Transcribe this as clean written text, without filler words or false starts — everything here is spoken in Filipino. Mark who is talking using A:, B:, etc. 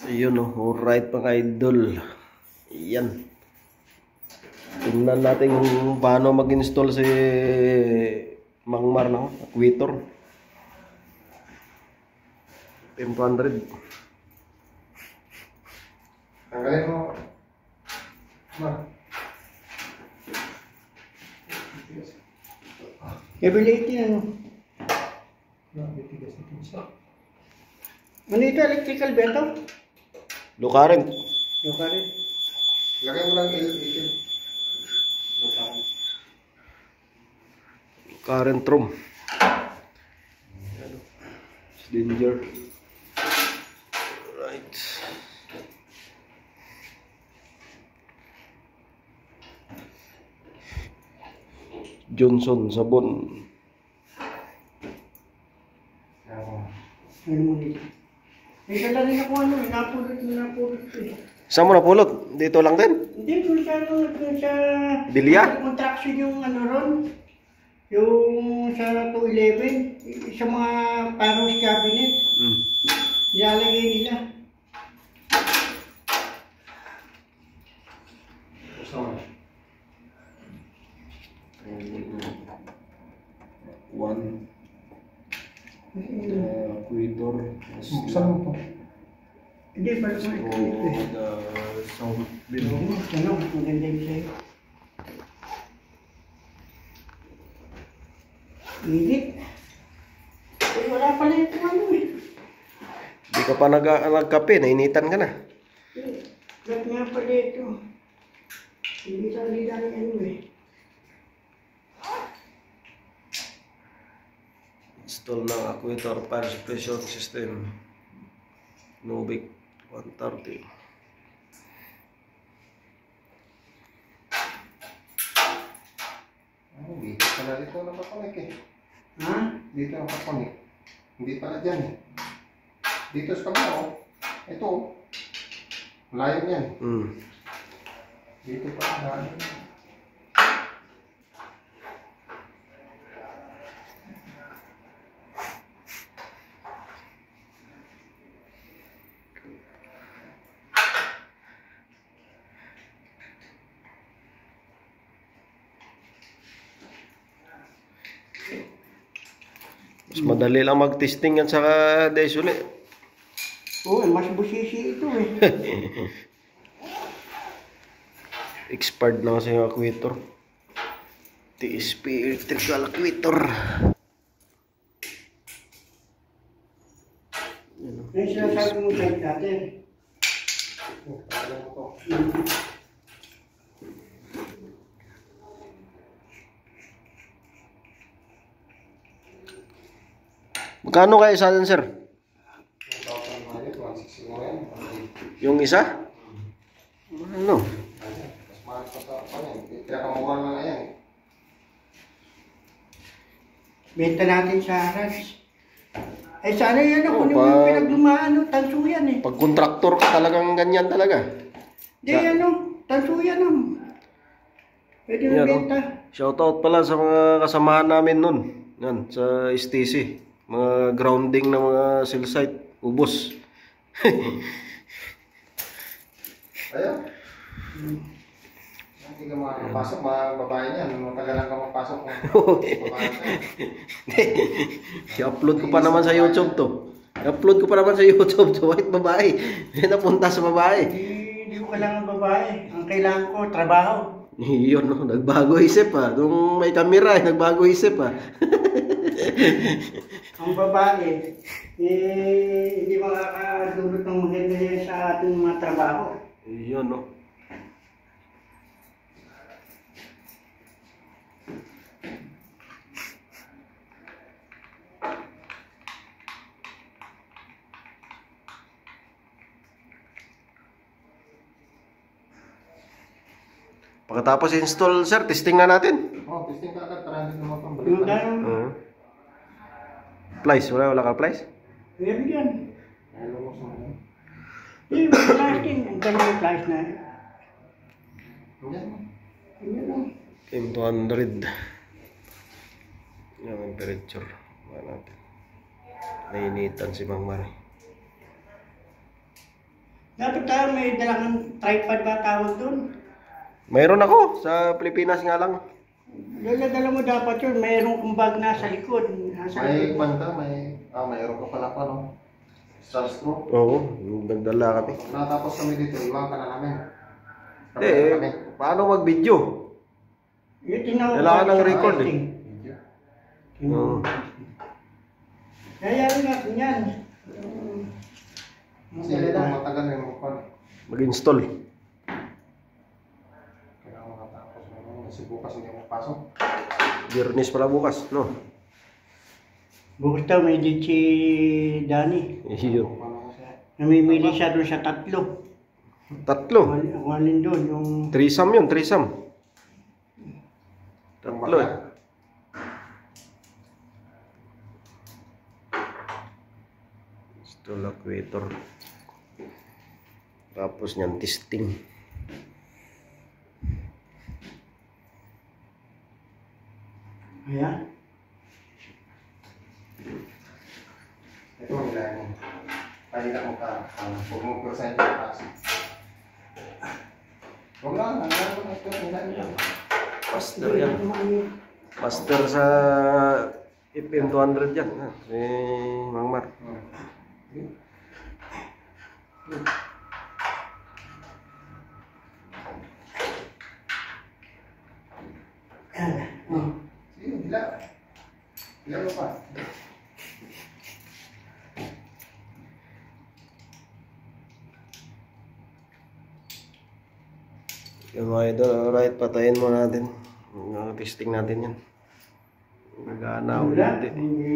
A: Ayun o, alright mga idol. Yan. Tingnan natin paano mag-install si Mangmar na Aquator. 500.
B: Tanggalin mo.
C: Ability ano? Ano ito? Electrical ba ito?
A: Low current.
C: Yung current.
B: Lagay mo lang il.
A: Current room. Danger. Right. Johnson sabon.
C: Ano mo dito? May dala rin ako ano, napulot ko eh.
A: Saan mo napulot? Dito lang din?
C: Hindi, kung sa
A: Bilya?
C: contraction yung ano ron. Yung sa 211, sa mga paros cabinet, nilalagay nila.
A: One. Aquator.
B: Buksan mo po.
C: Hindi, parang ito eh.
A: The sound bill.
C: Ano, maganda yung sa'yo. Init. Eh, wala pala yung ano eh.
A: Di ka pa nagkape, nainitan ka na.
C: Ba't nga pala ito? Hindi lang ano eh.
A: Install ng Aquator fire suppression system. Novik 130.
B: Dito pala dito nakakonek eh.
C: Ha?
B: Dito nakakonek. Hindi pala dyan eh. Dito sa kabila oh. Ito oh. Layo yan. Dito pala.
A: Mas madali lang mag-testing yan sa Desole.
C: Oo, mas busisi ito eh.
A: Expired na kasi yung Aquator. TSP Electrical Aquator.
C: Yung sinasabi mo sa'yo dati.
A: Magkano kaya isa dyan, sir? Yung isa? Ano?
C: Benta natin sa Haras. Eh sana yan ako, yung pinaglumaan, no? Tanso yan eh.
A: Pag kontraktor ka talagang ganyan talaga.
C: Di ano, tanso yan no? Pwede na
A: Yan,
C: benta.
A: Shoutout pala sa mga kasamahan namin nun. Yan, sa STC. Mga grounding ng mga cell site. Ubos.
B: Ayaw. Hindi ka makapasok, mga babae niyan. Matagalan ka mapasok.
A: I-upload ko pa naman sa YouTube to. I-upload ko pa naman sa YouTube to. Bakit babae? May napunta sa babae.
C: Hindi ko kailangan babae. Ang kailangan ko, trabaho.
A: Yun, no? Nagbago isip ha. Nung may kamera, nagbago isip ha.
C: Ang babae, hindi makakadulot ng maganda sa ating mga trabaho.
A: Yun, no? Pagkatapos install, sir, testing na natin.
B: Oh, testing ka agad para hindi naman pang
C: Yung
B: balik.
C: gano'n,
A: Plies, wala ka plies?
C: meron yan.
B: Ayaw mo sa mga.
C: Yung plastic, ang gano'n yung plastic na.
B: Yan.
C: Yan lang.
A: M200. Yung temperature. Nainitan si Mang Mari.
C: Dapat tayo may dalang tripod ba tawag doon?
A: Mayroon ako sa Pilipinas nga lang.
C: Dala mo dapat yun, mayroong kang bag nasa likod. Nasa
B: May
C: likod.
B: banda, mayroon ka pala pa, no? Straw.
A: Oo, nagdala kami.
B: Natapos kami dito, iwan ka na namin.
A: Paano mag-video?
C: Yung tinawag
A: Kailangan ng
C: sa
A: record,
C: acting.
A: Oo.
C: Kaya rin natin yan.
B: Kasi ito matagal na yung mukha.
A: Mag-install.
B: Kaya makatapos na kasi bukas hindi mo pasok.
A: Biyernes pala bukas, no?
C: Bukas daw may date si Danny.
A: Iyo.
C: Namimili siya doon sa tatlo.
A: Tatlo.
C: Kung alin doon, yung...
A: Threesome yun, threesome. Tatlo eh. Install actuator. Tapos niyan, testing.
C: Ayan.
B: Ito ang ilan. Pahila mo ka. Huwag mo percent yung taas. Huwag lang. Ang ilan mo na ito. Ilan yan.
A: Master yan. Master sa FM 200 yan. Si Mang Mar.
B: Sige, hila. Hila mo pa.
A: Yung mga idol, alright, patayin mo natin. Testing natin yan. Nagana o
C: Wala.
A: hindi.
C: Hindi.